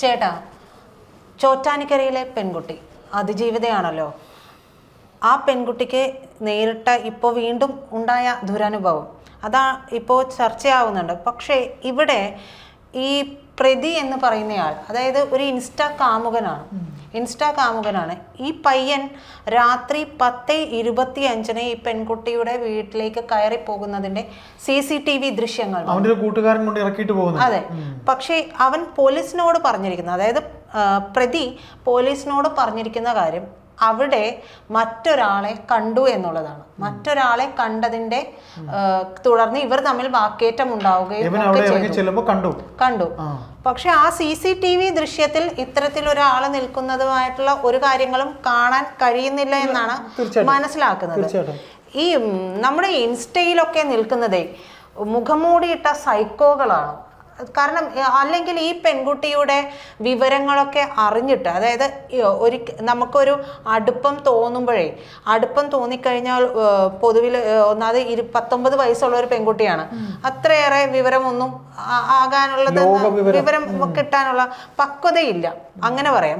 ചേട്ടാ, ചോറ്റാനിക്കരയിലെ പെൺകുട്ടി അതിജീവിതയാണല്ലോ. ആ പെൺകുട്ടിക്ക് നേരിട്ട ഇപ്പോൾ വീണ്ടും ഉണ്ടായ ദുരനുഭവം അതാ ഇപ്പോൾ ചർച്ചയാവുന്നുണ്ട്. പക്ഷേ ഇവിടെ ഈ പ്രതി എന്ന് പറയുന്നയാൾ, അതായത് ഒരു ഇൻസ്റ്റാ കാമുകനാണ്. ഈ പയ്യൻ രാത്രി 10:25 ഈ പെൺകുട്ടിയുടെ വീട്ടിലേക്ക് കയറി പോകുന്നതിന്റെ CCTV ദൃശ്യങ്ങൾ കൂട്ടുകാരൻ കൊണ്ട് ഇറക്കിയിട്ട് പോകുന്നു. അതെ. പക്ഷേ അവൻ പോലീസിനോട് പറഞ്ഞിരിക്കുന്നത്, അതായത് പ്രതി പോലീസിനോട് പറഞ്ഞിരിക്കുന്ന കാര്യം അവിടെ മറ്റൊരാളെ കണ്ടു എന്നുള്ളതാണ്. മറ്റൊരാളെ കണ്ടതിന്റെ തുടർന്ന് ഇവർ തമ്മിൽ വാക്കേറ്റം ഉണ്ടാവുകയും കണ്ടു. പക്ഷെ ആ CCTV ദൃശ്യത്തിൽ ഇത്തരത്തിലൊരാൾ നിൽക്കുന്നതുമായിട്ടുള്ള ഒരു കാര്യങ്ങളും കാണാൻ കഴിയുന്നില്ല എന്നാണ് മനസ്സിലാക്കുന്നത്. ഈ നമ്മുടെ ഇൻസ്റ്റയിലൊക്കെ നിൽക്കുന്നതേ മുഖംമൂടിയിട്ട സൈക്കോകളാണ്. കാരണം അല്ലെങ്കിൽ ഈ പെൺകുട്ടിയുടെ വിവരങ്ങളൊക്കെ അറിഞ്ഞിട്ട്, അതായത് നമുക്കൊരു അടുപ്പം തോന്നിക്കഴിഞ്ഞാൽ പൊതുവിൽ ഒന്നാമത് 19 വയസ്സുള്ള ഒരു പെൺകുട്ടിയാണ്. അത്രയേറെ വിവരമൊന്നും ആകാനുള്ളത്, വിവരം കിട്ടാനുള്ള പക്വതയില്ല, അങ്ങനെ പറയാം,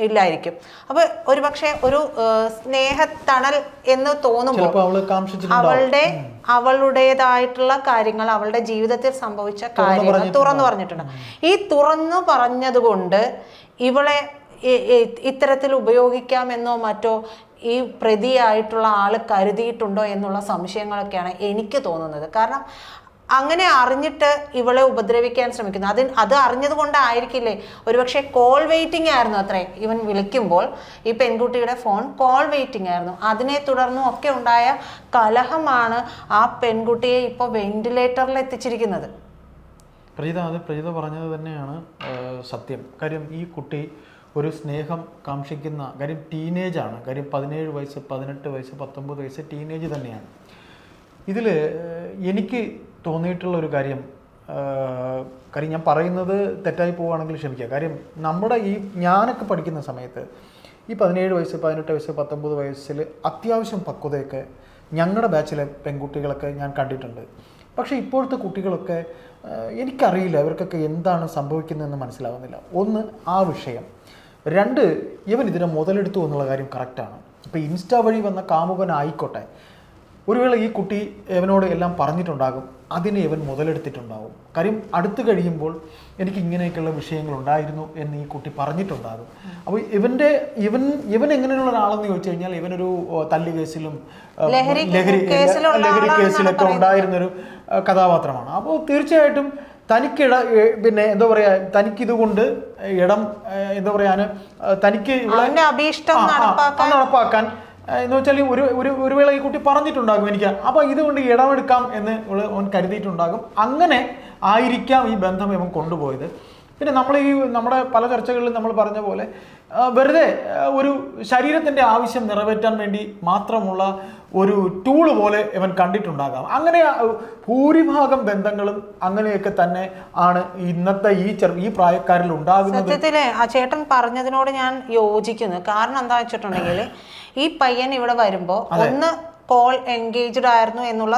ഇല്ലായിരിക്കും. അപ്പൊ ഒരുപക്ഷെ ഒരു സ്നേഹത്തണൽ എന്ന് തോന്നുമ്പോൾ അവളുടേതായിട്ടുള്ള കാര്യങ്ങൾ, അവളുടെ ജീവിതത്തിൽ സംഭവിച്ച കാര്യങ്ങൾ തുറന്നു പറഞ്ഞിട്ടുണ്ട്. ഈ തുറന്നു പറഞ്ഞതുകൊണ്ട് ഇവളെ ഇത്തരത്തിൽ ഉപയോഗിക്കാമെന്നോ മറ്റോ ഈ പ്രതിയായിട്ടുള്ള ആള് കരുതിയിട്ടുണ്ടോ എന്നുള്ള സംശയങ്ങളൊക്കെയാണ് എനിക്ക് തോന്നുന്നത്. കാരണം അങ്ങനെ അറിഞ്ഞിട്ട് ഇവളെ ഉപദ്രവിക്കാൻ ശ്രമിക്കുന്നു. അത് അറിഞ്ഞത് കൊണ്ടായിരിക്കില്ലേ, ഒരുപക്ഷെ കോൾ വെയിറ്റിംഗ് ആയിരുന്നു അത്രേ. ഇവൻ വിളിക്കുമ്പോൾ ഈ പെൺകുട്ടിയുടെ ഫോൺ കോൾ വെയിറ്റിംഗ് ആയിരുന്നു. അതിനെ തുടർന്നും ഒക്കെ ഉണ്ടായ കലഹമാണ് ആ പെൺകുട്ടിയെ ഇപ്പോൾ വെന്റിലേറ്ററിൽ എത്തിച്ചിരിക്കുന്നത്. പ്രീത പറഞ്ഞത് തന്നെയാണ് സത്യം. കാര്യം ഈ കുട്ടി ഒരു സ്നേഹം കാക്ഷിക്കുന്ന കാര്യം ടീനേജാണ്. കാര്യം 17 വയസ്സ്, 18 വയസ്സ്, 19 വയസ്സ് ടീനേജ് തന്നെയാണ്. ഇതിൽ എനിക്ക് തോന്നിയിട്ടുള്ള ഒരു കാര്യം ഞാൻ പറയുന്നത് തെറ്റായി പോവുകയാണെങ്കിൽ ക്ഷമിക്കുക. കാര്യം ഞാനൊക്കെ പഠിക്കുന്ന സമയത്ത് ഈ 17 വയസ്സ്, 18 വയസ്സ്, 19 വയസ്സിൽ അത്യാവശ്യം പക്വതയൊക്കെ ഞങ്ങളുടെ ബാച്ചിലെ പെൺകുട്ടികളൊക്കെ ഞാൻ കണ്ടിട്ടുണ്ട്. പക്ഷേ ഇപ്പോഴത്തെ കുട്ടികളൊക്കെ എനിക്കറിയില്ല ഇവർക്കൊക്കെ എന്താണ് സംഭവിക്കുന്നതെന്ന് മനസ്സിലാവുന്നില്ല. ഒന്ന്, ആ വിഷയം. 2, ഇവൻ ഇതിനെ മുതലെടുത്തു എന്നുള്ള കാര്യം കറക്റ്റാണ്. ഇപ്പോൾ ഇൻസ്റ്റാ വഴി വന്ന കാമുകനായിക്കോട്ടെ, ഒരു വേള ഈ കുട്ടി ഇവനോട് എല്ലാം പറഞ്ഞിട്ടുണ്ടാകും, അതിനെ ഇവൻ മുതലെടുത്തിട്ടുണ്ടാകും. കാര്യം അടുത്ത് കഴിയുമ്പോൾ എനിക്ക് ഇങ്ങനെയൊക്കെയുള്ള വിഷയങ്ങളുണ്ടായിരുന്നു എന്ന് ഈ കുട്ടി പറഞ്ഞിട്ടുണ്ടാകും. അപ്പോൾ ഇവൻ എങ്ങനെയുള്ള ഒരാളെന്ന് ചോദിച്ചു കഴിഞ്ഞാൽ ഇവനൊരു തല്ലു കേസിലും ലഹരി കേസിലൊക്കെ ഉണ്ടായിരുന്നൊരു കഥാപാത്രമാണ്. അപ്പോൾ തീർച്ചയായിട്ടും തനിക്കിതുകൊണ്ട് ഇടം തനിക്ക് നടപ്പാക്കാൻ എന്ന് വെച്ചാൽ ഒരു വേള ഈ കുട്ടി പറഞ്ഞിട്ടുണ്ടാകും എനിക്ക്, അപ്പോൾ ഇതുകൊണ്ട് ഇടമെടുക്കാം എന്ന് അവൻ കരുതിയിട്ടുണ്ടാകും. അങ്ങനെ ആയിരിക്കാം ഈ ബന്ധം ഇവൻ കൊണ്ടുപോയത്. പിന്നെ നമ്മുടെ പല ചർച്ചകളിലും നമ്മൾ പറഞ്ഞ പോലെ വെറുതെ ഒരു ശരീരത്തിൻ്റെ ആവശ്യം നിറവേറ്റാൻ വേണ്ടി മാത്രമുള്ള ഒരു ടൂള് പോലെ ഇവൻ കണ്ടിട്ടുണ്ടാകാം. അങ്ങനെ ഭൂരിഭാഗം ബന്ധങ്ങളും അങ്ങനെയൊക്കെ തന്നെ ആണ് ഇന്നത്തെ ഈ പ്രായക്കാരിൽ ഉണ്ടാകുന്നത്. സത്യത്തില് ആ ചേട്ടൻ പറഞ്ഞതിനോട് ഞാൻ യോജിക്കുന്നു. കാരണം എന്താ വെച്ചിട്ടുണ്ടെങ്കിൽ ഈ പയ്യൻ ഇവിടെ വരുമ്പോ ഒന്ന് കോൾ എൻഗേജ്ഡ് ആയിരുന്നു എന്നുള്ള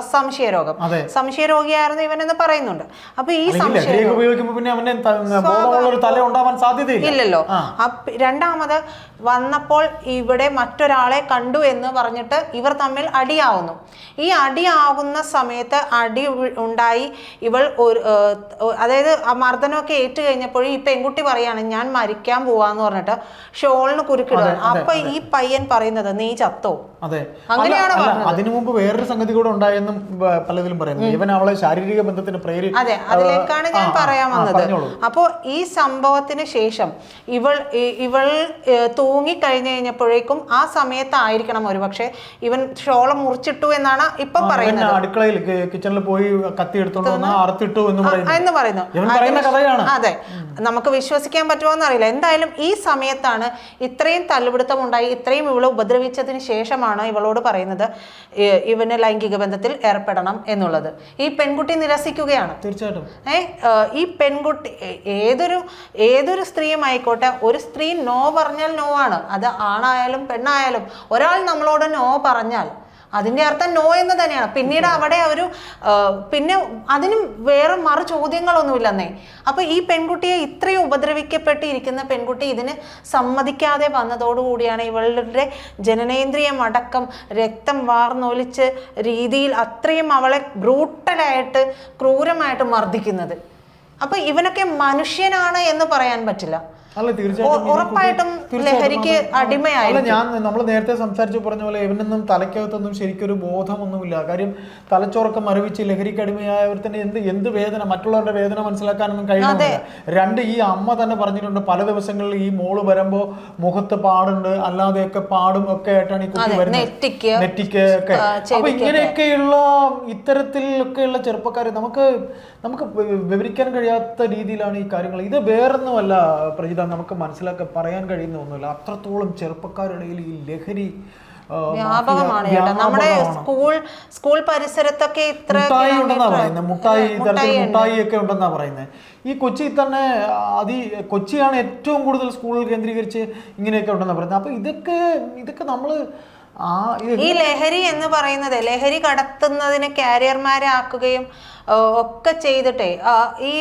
സംശയരോഗിയായിരുന്നു ഇവനെന്ന് പറയുന്നുണ്ട്. അപ്പൊ ഈ ഇല്ലല്ലോ. രണ്ടാമത് വന്നപ്പോൾ ഇവിടെ മറ്റൊരാളെ കണ്ടു എന്ന് പറഞ്ഞിട്ട് ഇവർ തമ്മിൽ അടിയാവുന്നു. ഈ അടിയാവുന്ന സമയത്ത് അടി ഉണ്ടായി. ഇവൾ അതായത് മർദ്ദനമൊക്കെ ഏറ്റു കഴിഞ്ഞപ്പോൾ ഈ പെൺകുട്ടി പറയാണ് ഞാൻ മരിക്കാൻ പോവാന്ന് പറഞ്ഞിട്ട് ഷോളിന് കുരുക്കിടുക. അപ്പൊ ഈ പയ്യൻ പറയുന്നത് നീ ചത്തോ, അങ്ങനെയാണ് പറഞ്ഞത്. അതിനു മുമ്പ് വേറൊരു സംഗതി കൂടെ ഉണ്ടായെന്നും പലതിലും പറയുന്നത്. ഇവൻ അവളെ ശാരീരിക ബന്ധത്തിന് അതെ, അതിലേക്കാണ് ഞാൻ പറയാൻ വന്നത്. അപ്പോ ഈ സംഭവത്തിന് ശേഷം ഇവൾ തൂങ്ങി കഴിഞ്ഞപ്പോഴേക്കും ആ സമയത്തായിരിക്കണം ഒരുപക്ഷെ ഇവൻ ഷോള മുറിച്ചിട്ടു എന്നാണ് ഇപ്പൊ പറയുന്നത്. അടുക്കളയിൽ കിച്ചണിൽ പോയി കത്തി എടുത്തോണ്ട് അറുത്തിട്ടു എന്ന് പറയുന്നു. അതെ, നമുക്ക് വിശ്വസിക്കാൻ പറ്റുമോ എന്നറിയില്ല. എന്തായാലും ഈ സമയത്താണ് ഇത്രയും തല്ലുപിടുത്തം ഉണ്ടായി. ഇത്രയും ഇവളെ ഉപദ്രവിച്ചതിന് ശേഷമാണ് ഇവളോട് പറയുന്നത് ഇവന് ലൈംഗിക ബന്ധത്തിൽ ഏർപ്പെടണം എന്നുള്ളത്. ഈ പെൺകുട്ടി നിരസിക്കുകയാണ്. തീർച്ചയായിട്ടും ഈ പെൺകുട്ടി ഏതൊരു സ്ത്രീയും ആയിക്കോട്ടെ, ഒരു സ്ത്രീ നോ പറഞ്ഞാൽ നോ ആണ്. അത് ആണായാലും പെണ്ണായാലും ഒരാൾ നമ്മളോട് നോ പറഞ്ഞാൽ അതിന്റെ അർത്ഥം നോ എന്ന് തന്നെയാണ്. പിന്നീട് അവിടെ ഒരു പിന്നെ അതിനും വേറെ മറു ചോദ്യങ്ങളൊന്നുമില്ലെന്നേ. അപ്പൊ ഈ പെൺകുട്ടിയെ ഇത്രയും ഉപദ്രവിക്കപ്പെട്ടിരിക്കുന്ന പെൺകുട്ടി ഇതിന് സമ്മതിക്കാതെ വന്നതോടുകൂടിയാണ് ഇവളുടെ ജനനേന്ദ്രിയം അടക്കം രക്തം വാർന്നൊലിച്ച് രീതിയിൽ അത്രയും അവളെ ബ്രൂട്ടലായിട്ട് ക്രൂരമായിട്ട് മർദ്ദിക്കുന്നത്. അപ്പൊ ഇവനൊക്കെ മനുഷ്യനാണ് എന്ന് പറയാൻ പറ്റില്ല. അല്ല, തീർച്ചയായിട്ടും ഉറപ്പായിട്ടും ലഹരിക്ക് അടിമയായി. നമ്മൾ നേരത്തെ സംസാരിച്ചു പറഞ്ഞ പോലെ ഇവനൊന്നും തലയ്ക്കകത്തൊന്നും ശരിക്കൊരു ബോധമൊന്നുമില്ല. കാര്യം തലച്ചോറൊക്കെ മരവിച്ച് ലഹരിക്ക് അടിമയായവർ തന്നെ എന്ത് വേദന, മറ്റുള്ളവരുടെ വേദന മനസ്സിലാക്കാനൊന്നും കഴിയുന്നില്ല. രണ്ട്, ഈ അമ്മ തന്നെ പറഞ്ഞിട്ടുണ്ട് പല ദിവസങ്ങളിൽ ഈ മോള് വരുമ്പോ മുഖത്ത് പാടുണ്ട്, അല്ലാതെയൊക്കെ പാടും ഒക്കെ ആയിട്ടാണ് ഈ കുട്ടി വരുന്നത്, നെറ്റിക്ക് ഒക്കെ. അപ്പൊ ഇങ്ങനെയൊക്കെയുള്ള ഇത്തരത്തിലൊക്കെയുള്ള ചെറുപ്പക്കാരെ നമുക്ക് വിവരിക്കാൻ കഴിയാത്ത രീതിയിലാണ് ഈ കാര്യങ്ങൾ. ഇത് വേറൊന്നുമല്ല പ്രജിത, നമുക്ക് പറയാൻ കഴിയുന്ന ഒന്നുമില്ല. അത്രത്തോളം ചെറുപ്പക്കാരുടെ ഈ ലഹരി വ്യാപകമാണ്. നമ്മുടെ സ്കൂൾ പരിസരത്തൊക്കെ ഇത്ര ഉണ്ടെന്നാ പറയുന്നത്. മുട്ടായി ഒക്കെ ഉണ്ടെന്നാ പറയുന്നത്. ഈ കൊച്ചിയിൽ തന്നെ കൊച്ചിയാണ് ഏറ്റവും കൂടുതൽ സ്കൂളുകൾ കേന്ദ്രീകരിച്ച് ഇങ്ങനെയൊക്കെ ഉണ്ടെന്നാ പറയുന്നത്. അപ്പൊ ഇതൊക്കെ നമ്മള് ഈ ലഹരി എന്ന് പറയുന്നത്, ലഹരി കടത്തുന്നതിന് കാരിയർമാരെ ആക്കുകയും ഒക്കെ ചെയ്തിട്ടേ ഈ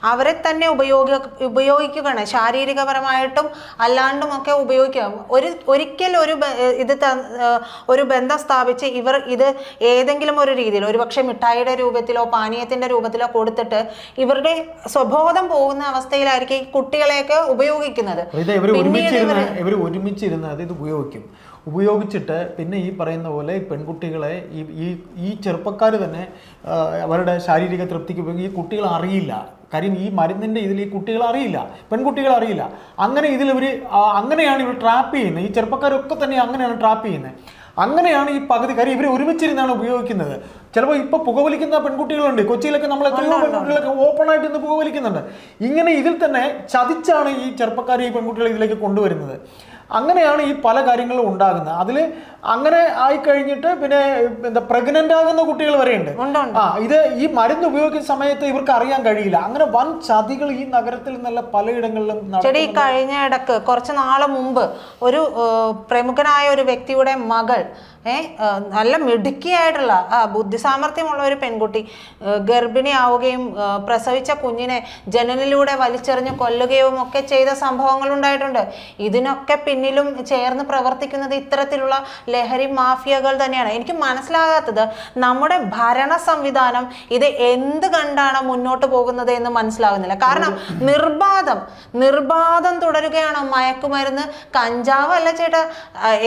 അവരെ തന്നെ ഉപയോഗിക്കുകയാണ്, ശാരീരികപരമായിട്ടും അല്ലാണ്ടും ഒക്കെ ഉപയോഗിക്കുക. ഒരിക്കൽ ഒരു ബന്ധം സ്ഥാപിച്ച് ഇവർ ഇത് ഏതെങ്കിലും ഒരു രീതിയിൽ, ഒരുപക്ഷെ മിഠായിയുടെ രൂപത്തിലോ പാനീയത്തിന്റെ രൂപത്തിലോ കൊടുത്തിട്ട് ഇവരുടെ സ്വബോധം പോകുന്ന അവസ്ഥയിലായിരിക്കും ഈ കുട്ടികളെയൊക്കെ ഉപയോഗിക്കുന്നത്. ഇവർ ഒരുമിച്ചിരുന്ന് ഇത് ഉപയോഗിച്ചിട്ട് പിന്നെ ഈ പറയുന്ന പോലെ ഈ പെൺകുട്ടികളെ ഈ ചെറുപ്പക്കാർ തന്നെ അവരുടെ ശാരീരിക തൃപ്തിക്ക് ഈ കുട്ടികൾ അറിയില്ല. കാര്യം ഈ മരുന്നിൻ്റെ ഇതിൽ ഈ കുട്ടികൾ അറിയില്ല, പെൺകുട്ടികൾ അറിയില്ല. അങ്ങനെയാണ് ഇവർ ട്രാപ്പ് ചെയ്യുന്നത്. ഈ ചെറുപ്പക്കാരൊക്കെ തന്നെ അങ്ങനെയാണ് ട്രാപ്പ് ചെയ്യുന്നത്. അങ്ങനെയാണ് ഈ പകുതി കാര്യം ഇവർ ഒരുമിച്ചിരുന്നാണ് ഉപയോഗിക്കുന്നത്. ചിലപ്പോൾ ഇപ്പോൾ പുകവലിക്കുന്ന പെൺകുട്ടികളുണ്ട് കൊച്ചിയിലൊക്കെ. നമ്മൾ എത്രയോ പെൺകുട്ടികളൊക്കെ ഓപ്പണായിട്ട് ഇന്ന് പുകവലിക്കുന്നുണ്ട്. ഇങ്ങനെ ഇതിൽ തന്നെ ചതിച്ചാണ് ഈ ചെറുപ്പക്കാരെ ഈ പെൺകുട്ടികളെ ഇതിലേക്ക് കൊണ്ടുവരുന്നത്. അങ്ങനെയാണ് ഈ പല കാര്യങ്ങളും ഉണ്ടാകുന്നത്. അതിൽ അങ്ങനെ ആയിക്കഴിഞ്ഞിട്ട് പിന്നെ പ്രഗ്നന്റ് ആകുന്ന കുട്ടികൾ വരെയുണ്ട്. ഇത് ഈ മരുന്ന് ഉപയോഗിക്കുന്ന സമയത്ത് ഇവർക്ക് അറിയാൻ കഴിയില്ല. അങ്ങനെ വൻ ചതികൾ ഈ നഗരത്തിൽ നിന്നല്ല പലയിടങ്ങളിലും. കഴിഞ്ഞ ഇടക്ക് കുറച്ച് നാള് മുമ്പ് ഒരു പ്രമുഖനായ ഒരു വ്യക്തിയുടെ മകൾ നല്ല മിടുക്കിയായിട്ടുള്ള ബുദ്ധിസാമർഥ്യമുള്ള ഒരു പെൺകുട്ടി ഗർഭിണിയാവുകയും പ്രസവിച്ച കുഞ്ഞിനെ ജനലിലൂടെ വലിച്ചെറിഞ്ഞ് കൊല്ലുകയും ഒക്കെ ചെയ്ത സംഭവങ്ങൾ ഉണ്ടായിട്ടുണ്ട്. ഇതിനൊക്കെ പിന്നിലും ചേർന്ന് പ്രവർത്തിക്കുന്നത് ഇത്തരത്തിലുള്ള ലഹരി മാഫിയകൾ തന്നെയാണ്. എനിക്ക് മനസ്സിലാകാത്തത് നമ്മുടെ ഭരണ സംവിധാനം ഇത് എന്ത് കണ്ടാണ് മുന്നോട്ട് പോകുന്നത് എന്ന് മനസ്സിലാകുന്നില്ല. കാരണം നിർബാധം തുടരുകയാണ് മയക്കുമരുന്ന്. കഞ്ചാവ് അല്ല ചേട്ടാ,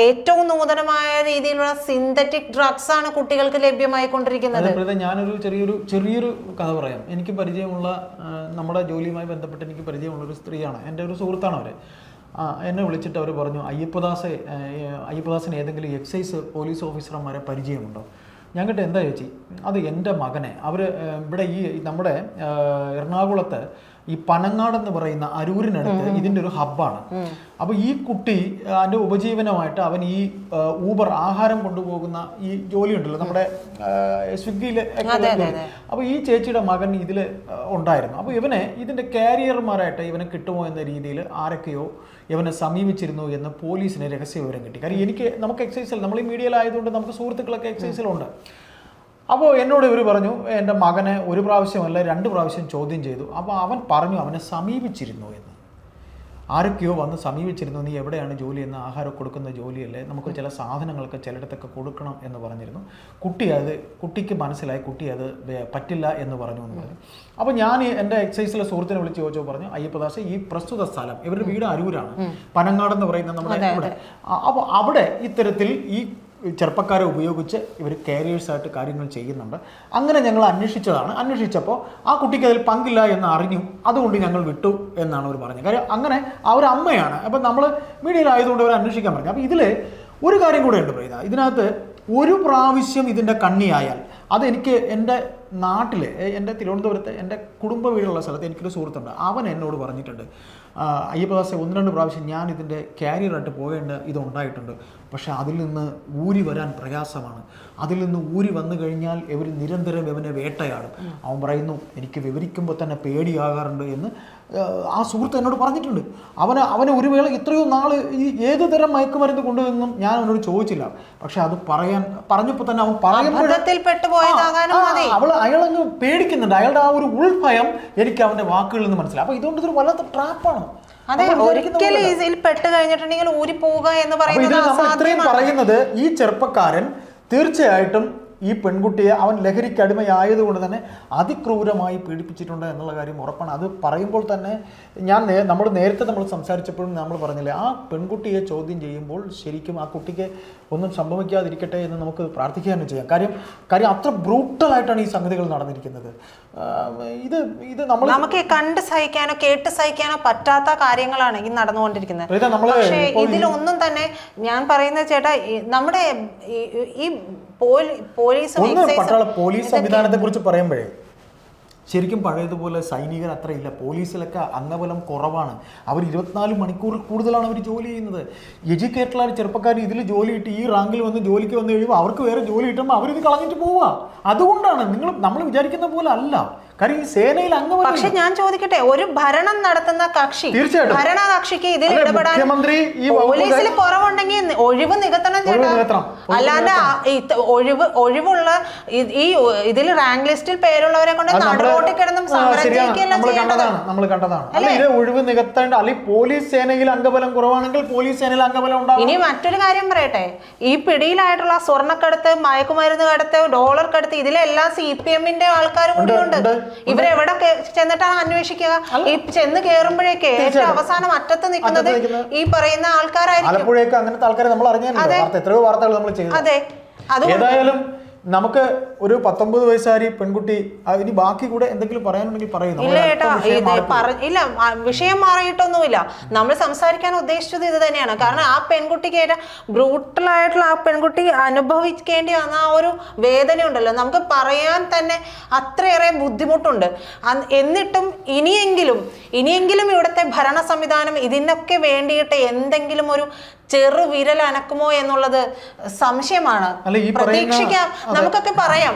ഏറ്റവും നൂതനമായ രീതിയിലുള്ള സിന്തറ്റിക് ഡ്രഗ്സ് ആണ് കുട്ടികൾക്ക് ലഭ്യമായിക്കൊണ്ടിരിക്കുന്നത്. ഞാനൊരു ചെറിയൊരു കഥ പറയാം. എനിക്ക് പരിചയമുള്ള, നമ്മുടെ ജോലിയുമായി ബന്ധപ്പെട്ട് എനിക്ക് പരിചയമുള്ള ഒരു സ്ത്രീയാണ്, എൻ്റെ ഒരു സുഹൃത്താണ്. അവർ എന്നെ വിളിച്ചിട്ട് അവർ പറഞ്ഞു, അയ്യപ്പദാസിന് ഏതെങ്കിലും എക്സൈസ് പോലീസ് ഓഫീസർമാരെ പരിചയമുണ്ടോ? ഞങ്ങൾക്ക് എന്താ ചേച്ചി, അത് എൻ്റെ മകനെ ഇവിടെ ഈ നമ്മുടെ എറണാകുളത്ത് ഈ പനങ്ങാട് എന്ന് പറയുന്ന അരൂരിനടുത്ത് ഇതിൻ്റെ ഒരു ഹബ്ബാണ്. അപ്പോൾ ഈ കുട്ടി അതിൻ്റെ ഉപജീവനമായിട്ട് അവൻ ഈ ഊബർ ആഹാരം കൊണ്ടുപോകുന്ന ഈ ജോലി ഉണ്ടല്ലോ നമ്മുടെ സ്വിഗ്ഗിയിലെ. അപ്പോൾ ഈ ചേച്ചിയുടെ മകൻ ഇതിൽ ഉണ്ടായിരുന്നു. അപ്പോൾ ഇതിൻ്റെ കാരിയർമാരായിട്ട് ഇവനെ കിട്ടുമോ എന്ന രീതിയിൽ ആരൊക്കെയോ ഇവനെ സമീപിച്ചിരുന്നു എന്ന് പോലീസിന് രഹസ്യ വിവരം കിട്ടി. കാര്യം നമുക്ക് എക്സൈസിൽ, നമ്മൾ ഈ മീഡിയയിലായതുകൊണ്ട് നമുക്ക് സുഹൃത്തുക്കളൊക്കെ എക്സൈസിലുണ്ട്. അപ്പോൾ എന്നോട് ഇവർ പറഞ്ഞു, എൻ്റെ മകനെ 1 പ്രാവശ്യമല്ല 2 പ്രാവശ്യം ചോദ്യം ചെയ്തു. അപ്പോൾ അവൻ പറഞ്ഞു അവനെ സമീപിച്ചിരുന്നു എന്ന്. ആരൊക്കെയോ വന്ന് സമീപിച്ചിരുന്നു, നീ എവിടെയാണ് ജോലി എന്ന്, ആഹാരം കൊടുക്കുന്ന ജോലിയല്ലേ, നമുക്ക് ചില സാധനങ്ങളൊക്കെ ചിലയിടത്തൊക്കെ കൊടുക്കണം എന്ന് പറഞ്ഞിരുന്നു. കുട്ടിക്ക് മനസ്സിലായി, കുട്ടി അത് പറ്റില്ല എന്ന് പറഞ്ഞു എന്ന് പറഞ്ഞു. അപ്പോൾ ഞാൻ എൻ്റെ എക്സൈസിലെ സുഹൃത്തിനെ വിളിച്ച് ചോദിച്ചപ്പോൾ പറഞ്ഞു, അയ്യപ്പദാസ് ഈ പ്രസ്തുത സ്ഥലം, ഇവരുടെ വീട് അരൂരാണ്, പനങ്ങാട് എന്ന് പറയുന്ന നമ്മുടെ ഇവിടെ. അപ്പോൾ അവിടെ ഇത്തരത്തിൽ ഈ ചെറുപ്പക്കാരെ ഉപയോഗിച്ച് ഇവർ കാരിയേഴ്സായിട്ട് കാര്യങ്ങൾ ചെയ്യുന്നുണ്ട്. അങ്ങനെ ഞങ്ങൾ അന്വേഷിച്ചപ്പോൾ ആ കുട്ടിക്ക് അതിൽ പങ്കില്ല എന്ന് അറിഞ്ഞു. അതുകൊണ്ട് ഞങ്ങൾ വിട്ടു എന്നാണ് അവർ പറഞ്ഞത്. കാര്യം അങ്ങനെ അവരമ്മയാണ്. അപ്പം നമ്മൾ മീഡിയയിലായതുകൊണ്ട് അവർ അന്വേഷിക്കാൻ പറഞ്ഞു. അപ്പോൾ ഇതിൽ ഒരു കാര്യം കൂടെ ഉണ്ട് പ്രീത. ഇതിനകത്ത് 1 പ്രാവശ്യം ഇതിൻ്റെ കണ്ണിയായാൽ അതെനിക്ക് എൻ്റെ നാട്ടിൽ, എൻ്റെ തിരുവനന്തപുരത്ത് എൻ്റെ കുടുംബ വീടുള്ള സ്ഥലത്ത് എനിക്കൊരു സുഹൃത്തുണ്ട്. അവൻ എന്നോട് പറഞ്ഞിട്ടുണ്ട്, അയ്യപ്പദാസെ 1-2 പ്രാവശ്യം ഞാൻ ഇതിൻ്റെ കാരിയറായിട്ട് പോകേണ്ട ഇതുണ്ടായിട്ടുണ്ട്. പക്ഷേ അതിൽ നിന്ന് ഊരി വരാൻ പ്രയാസമാണ്. അതിൽ നിന്ന് ഊരി വന്നു കഴിഞ്ഞാൽ ഇവർ നിരന്തരം ഇവനെ വേട്ടയാടും. അവൻ പറയുന്നു, എനിക്ക് വിവരിക്കുമ്പോൾ തന്നെ പേടിയാകാറുണ്ട് എന്ന് ആ സുഹൃത്ത് എന്നോട് പറഞ്ഞിട്ടുണ്ട്. അവന് ഒരു വേള ഇത്രയോ നാൾ ഈ ഏത് തരം മയക്കുമരുന്ന് കൊണ്ടുവന്നും ഞാൻ അവനോട് ചോദിച്ചില്ല. പക്ഷെ അത് പറഞ്ഞപ്പോൾ തന്നെ അവൻ അയാളങ്ങ് പേടിക്കുന്നുണ്ട്. അയാളുടെ ആ ഒരു ഉൾഭയം എനിക്ക് അവന്റെ വാക്കുകളിൽ നിന്ന് മനസ്സിലായി. അപ്പൊ ഇതുകൊണ്ട് ഇതൊരു വല്ലാത്ത ട്രാപ്പാണ്. അതെ, ഒരിക്കലും ഇതിൽ പെട്ട് കഴിഞ്ഞിട്ടുണ്ടെങ്കിൽ ഊരി പോവുക എന്ന് പറയുന്നത് ഈ ചെറുപ്പക്കാരൻ തീർച്ചയായിട്ടും ഈ പെൺകുട്ടിയെ അവൻ ലഹരിക്ക് അടിമയായതുകൊണ്ട് തന്നെ അതിക്രൂരമായി പീഡിപ്പിച്ചിട്ടുണ്ട് എന്നുള്ള കാര്യം ഉറപ്പാണ്. അത് പറയുമ്പോൾ തന്നെ നമ്മൾ നേരത്തെ സംസാരിച്ചപ്പോഴും നമ്മൾ പറഞ്ഞില്ലേ, ആ പെൺകുട്ടിയെ ചോദ്യം ചെയ്യുമ്പോൾ ശരിക്കും ആ കുട്ടിക്ക് ഒന്നും സംഭവിക്കാതിരിക്കട്ടെ എന്ന് നമുക്ക് പ്രാർത്ഥിക്കുകയാണ് ചെയ്യാം. കാര്യം അത്ര ബ്രൂട്ടലായിട്ടാണ് ഈ സംഗതികൾ നടന്നിരിക്കുന്നത്. ഇത് നമുക്ക് കണ്ട് സഹിക്കാനോ കേട്ട് സഹിക്കാനോ പറ്റാത്ത കാര്യങ്ങളാണ് ഈ നടന്നുകൊണ്ടിരിക്കുന്നത്. പക്ഷേ ഇതിലൊന്നും തന്നെ ഞാൻ പറയുന്നത് ചേട്ടാ, നമ്മുടെ ഈ പോലീസ് സംവിധാനത്തെ കുറിച്ച് പറയുമ്പോഴേ ശരിക്കും പഴയതുപോലെ സൈനികർ അത്രയില്ല. പോലീസിലൊക്കെ അംഗബലം കുറവാണ്. അവർ 24 മണിക്കൂറിൽ കൂടുതലാണ് അവർ ജോലി ചെയ്യുന്നത്. എഡ്യൂക്കേറ്റഡായ ചെറുപ്പക്കാർ ഇതിൽ ജോലി കിട്ടി ഈ റാങ്കിൽ വന്ന് ജോലിക്ക് വന്നു കഴിയുമ്പോൾ അവർക്ക് വേറെ ജോലി കിട്ടുമ്പോൾ അവരിത് കളഞ്ഞിട്ട് പോവുക. അതുകൊണ്ടാണ് നമ്മൾ വിചാരിക്കുന്ന പോലെ അല്ല. കാര്യം ഈ സേനയിൽ അംഗബലം. പക്ഷെ ഞാൻ ചോദിക്കട്ടെ, ഒരു ഭരണം നടത്തുന്ന കക്ഷി, ഭരണകക്ഷിക്ക് ഇതിൽ ഇടപെടാൻ പോലീസിൽ കുറവുണ്ടെങ്കിൽ ഒഴിവ് നികത്തണം ചേട്ടാ. അല്ലാണ്ട് ഒഴിവുള്ള ഈ ഇതിൽ റാങ്ക് ലിസ്റ്റിൽ പേരുള്ളവരെ കൊണ്ട് നടുറോട്ടിൽ കിടന്നും നമ്മൾ കണ്ടതാണ്. ഇത് ഒഴിവ് നികത്തേണ്ട. അല്ലെങ്കിൽ പോലീസ് സേനയിൽ അംഗബലം കുറവാണെങ്കിൽ പോലീസ് സേനയിൽ അംഗബലം ഉണ്ടാവും. ഇനി മറ്റൊരു കാര്യം പറയട്ടെ, ഈ പിടിയിലായിട്ടുള്ള സ്വർണ്ണക്കടത്ത്, മയക്കുമരുന്ന് കടത്ത്, ഡോളർ കടത്ത്, ഇതിലെല്ലാം CPM-ന്റെ ആൾക്കാർ കൂടിയുണ്ട്. ഇവരെവിടെ ചെന്നിട്ടാണ് അന്വേഷിക്കുക? ഈ ചെന്ന് കയറുമ്പോഴേക്ക് ഏറ്റവും അവസാനം അറ്റത്ത് നിൽക്കുന്നത് ഈ പറയുന്ന ആൾക്കാരായിരിക്കും. അങ്ങനത്തെ ആൾക്കാരെ നമ്മൾ അറിഞ്ഞാൽ എത്രയോ വാർത്തകൾ നമ്മൾ ചെയ്തു. അതെ, ഏതായാലും നമുക്ക് ഒരു 19 വയസ്സുകാരി പെൺകുട്ടി, ഇനി ബാക്കി കൂടെ എന്തെങ്കിലും പറയാനുണ്ടെങ്കിൽ പറയുന്നു. ഇല്ല ചേട്ടാ, ഇല്ല, വിഷയം മാറിയിട്ടൊന്നുമില്ല. നമ്മൾ സംസാരിക്കാൻ ഉദ്ദേശിച്ചത് ഇത് തന്നെയാണ്. കാരണം ആ പെൺകുട്ടിക്ക് ബ്രൂട്ടലായിട്ടുള്ള ആ പെൺകുട്ടി അനുഭവിക്കേണ്ടി വന്ന ആ ഒരു വേദന ഉണ്ടല്ലോ, നമുക്ക് പറയാൻ തന്നെ അത്രയേറെ ബുദ്ധിമുട്ടുണ്ട്. എന്നിട്ടും ഇനിയെങ്കിലും ഇവിടുത്തെ ഭരണ സംവിധാനം ഇതിനൊക്കെ വേണ്ടിയിട്ട് എന്തെങ്കിലും ഒരു ചെറുവിരൽ അനക്കുമോ എന്നുള്ളത് സംശയമാണ്. പ്രതീക്ഷിക്കാം, നമുക്കൊക്കെ പറയാം,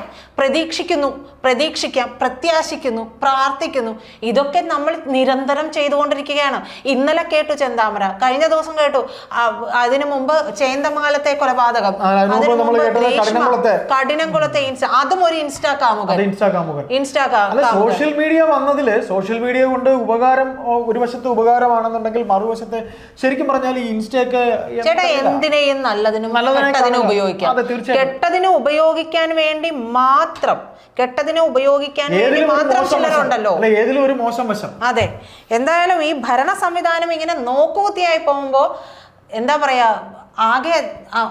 പ്രതീക്ഷിക്കാം, പ്രത്യാശിക്കുന്നു, പ്രാർത്ഥിക്കുന്നു. ഇതൊക്കെ നമ്മൾ നിരന്തരം ചെയ്തുകൊണ്ടിരിക്കുകയാണ്. ഇന്നലെ കേട്ടു ചെന്താമര, കഴിഞ്ഞ ദിവസം കേട്ടു, അതിനു മുമ്പ് ചേന്തമംഗലത്തെ കൊലപാതകം, കഠിനംകുളത്തെ അതും ഒരു ഇൻസ്റ്റാ കാമുകൻ. സോഷ്യൽ മീഡിയ വന്നതില് സോഷ്യൽ മീഡിയ കൊണ്ട് ഉപകാരം, ഒരു വശത്ത് ഉപകാരമാണെന്നുണ്ടെങ്കിൽ മറുവശത്ത് ശരിക്കും പറഞ്ഞാൽ ഈ ഇൻസ്റ്റയൊക്കെ ചേട്ടാ എന്തിനേയും നല്ലതിനും കെട്ടതിനും ഉപയോഗിക്കാം. കെട്ടതിന് ഉപയോഗിക്കാൻ വേണ്ടി മാത്രം ചിലരുണ്ടല്ലോ, ഏതിലും ഒരു മോശം വശം. അതെ, എന്തായാലും ഈ ഭരണ സംവിധാനം ഇങ്ങനെ നോക്കുകുത്തിയായി പോകുമ്പോ എന്താ പറയാ, ആകെ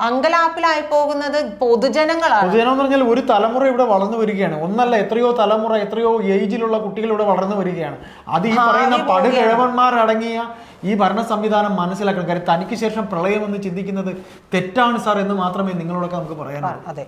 അങ്കലാപ്പിലായി പോകുന്നത് പൊതുജനങ്ങളാണ്. പൊതുജനം എന്ന് പറഞ്ഞാൽ ഒരു തലമുറ ഇവിടെ വളർന്നു വരികയാണ്. ഒന്നല്ല, എത്രയോ തലമുറ, എത്രയോ ഏജിലുള്ള കുട്ടികൾ ഇവിടെ വളർന്നു വരികയാണ്. അത് ഈ പറയുന്ന പടുകിഴവന്മാരടങ്ങിയ ഈ ഭരണ സംവിധാനം മനസ്സിലാക്കണം. കാര്യം തനിക്ക് ശേഷം പ്രളയം എന്ന് ചിന്തിക്കുന്നത് തെറ്റാണ് സാർ എന്ന് മാത്രമേ നിങ്ങളോടൊക്കെ നമുക്ക് പറയാനുള്ളൂ. അതെ.